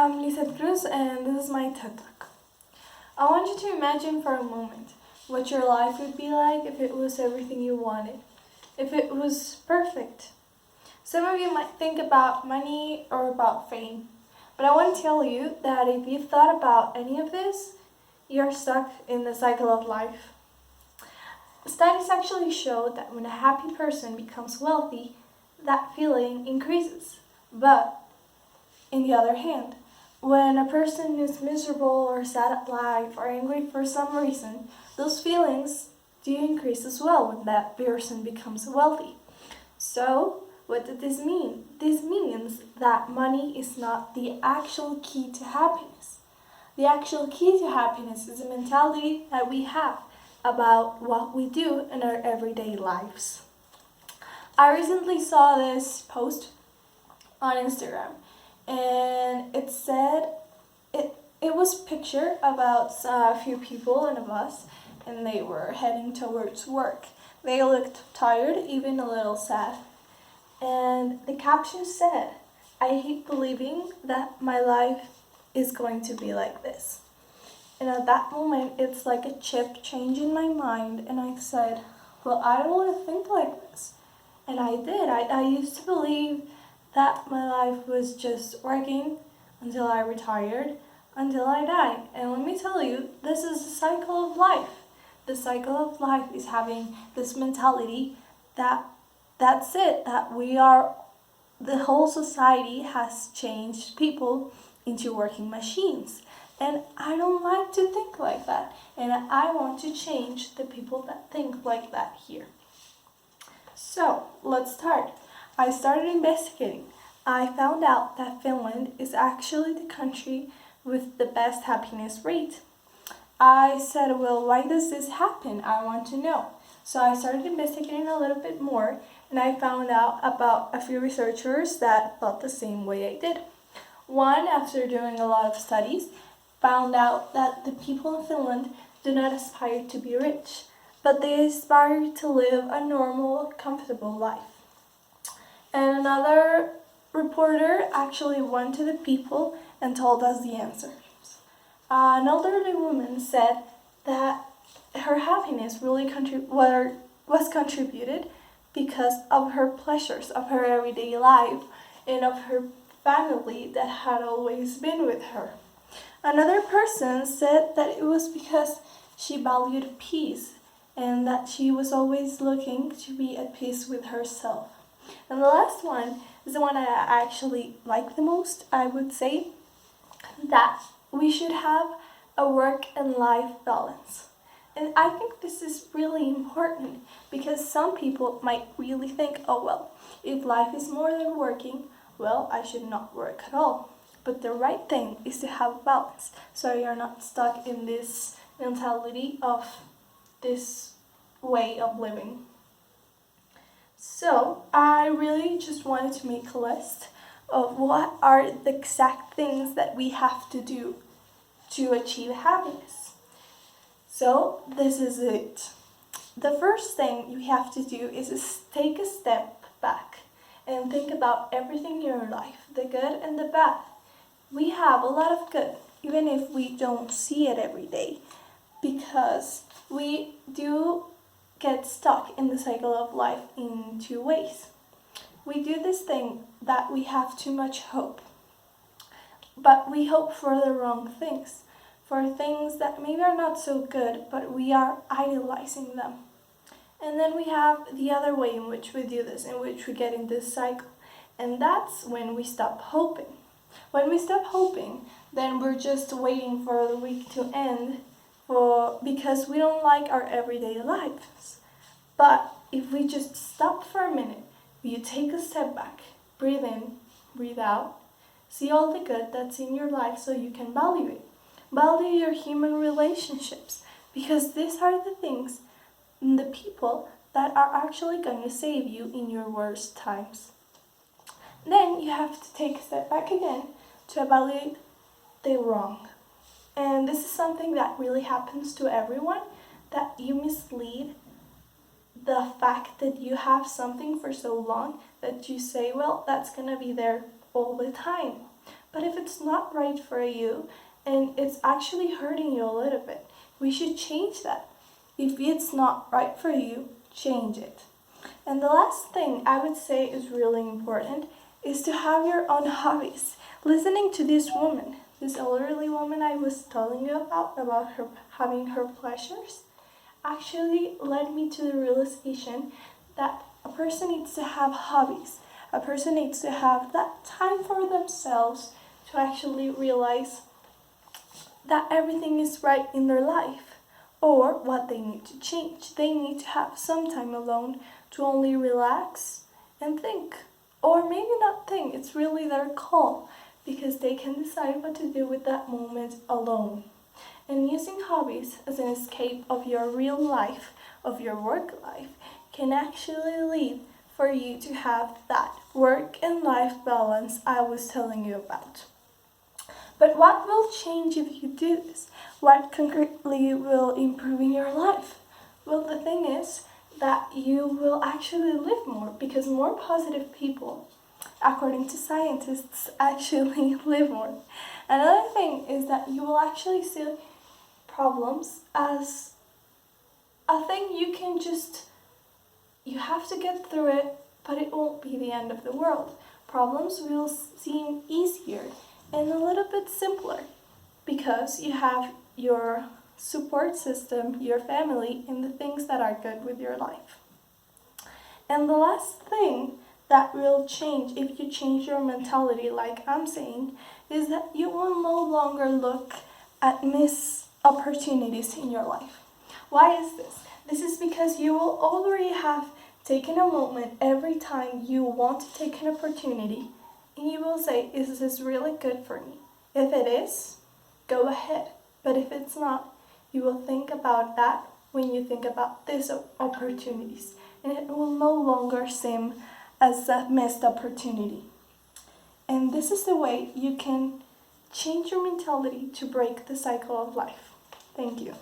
I'm Lizette Cruz and this is my TED Talk. I want you to imagine for a moment what your life would be like if it was everything you wanted, if it was perfect. Some of you might think about money or about fame, but I want to tell you that if you thought about any of this, you're stuck in the cycle of life. Studies actually show that when a happy person becomes wealthy, that feeling increases. But on the other hand, when a person is miserable or sad at life or angry for some reason, those feelings do increase as well when that person becomes wealthy. So, what does this mean? This means that money is not the actual key to happiness. The actual key to happiness is the mentality that we have about what we do in our everyday lives. I recently saw this post on Instagram, and it said it was a picture about a few people in a bus, and they were heading towards work. They looked tired, even a little sad. And the caption said, "I hate believing that my life is going to be like this." And at that moment, it's like a chip change in my mind, and I said, well, I don't want to think like this. And I did. I used to believe that my life was just working until I retired, until I die. And let me tell you, this is the cycle of life. The cycle of life is having this mentality that that's it, that the whole society has changed people into working machines. And I don't like to think like that. And I want to change the people that think like that here. So, let's start. I started investigating. I found out that Finland is actually the country with the best happiness rate. I said, well, why does this happen? I want to know. So I started investigating a little bit more, and I found out about a few researchers that thought the same way I did. One, after doing a lot of studies, found out that the people in Finland do not aspire to be rich, but they aspire to live a normal, comfortable life. And another reporter actually went to the people and told us the answers. An elderly woman said that her happiness really was contributed because of her pleasures of her everyday life and of her family that had always been with her. Another person said that it was because she valued peace and that she was always looking to be at peace with herself. And the last one is the one I actually like the most. I would say that we should have a work and life balance. And I think this is really important because some people might really think, oh well, if life is more than working, well, I should not work at all. But the right thing is to have balance, so you're not stuck in this mentality of this way of living. So I really just wanted to make a list of what are the exact things that we have to do to achieve happiness. So this is it. The first thing you have to do is take a step back and think about everything in your life, the good and the bad. We have a lot of good, even if we don't see it every day, because we do get stuck in the cycle of life in two ways. We do this thing that we have too much hope, but we hope for the wrong things, for things that maybe are not so good, but we are idolizing them. And then we have the other way in which we do this, in which we get in this cycle, and that's when we stop hoping. When we stop hoping, then we're just waiting for the week to end because we don't like our everyday lives. But if we just stop for a minute, you take a step back, breathe in, breathe out, see all the good that's in your life so you can value it. Value your human relationships, because these are the things and the people that are actually going to save you in your worst times. Then you have to take a step back again to evaluate the wrong. And this is something that really happens to everyone, that you mislead the fact that you have something for so long that you say, well, that's going to be there all the time. But if it's not right for you and it's actually hurting you a little bit, we should change that. If it's not right for you, change it. And the last thing I would say is really important is to have your own hobbies. Listening to this woman, this elderly woman I was telling you about her having her pleasures, actually led me to the realization that a person needs to have hobbies. A person needs to have that time for themselves to actually realize that everything is right in their life or what they need to change. They need to have some time alone to only relax and think. Or maybe not think, it's really their call because they can decide what to do with that moment alone. And using hobbies as an escape of your real life, of your work life, can actually lead for you to have that work and life balance I was telling you about. But what will change if you do this? What concretely will improve in your life? Well, the thing is that you will actually live more because more positive people, according to scientists, actually live more. Another thing is that you will actually see problems as a thing you have to get through it, but it won't be the end of the world. Problems will seem easier and a little bit simpler because you have your support system, your family, and the things that are good with your life. And the last thing that will change if you change your mentality, like I'm saying, is that you will no longer look at missed opportunities in your life. Why is this? This is because you will already have taken a moment every time you want to take an opportunity and you will say, is this really good for me? If it is, go ahead. But if it's not, you will think about that when you think about these opportunities. And it will no longer seem as a missed opportunity. And this is the way you can change your mentality to break the cycle of life. Thank you.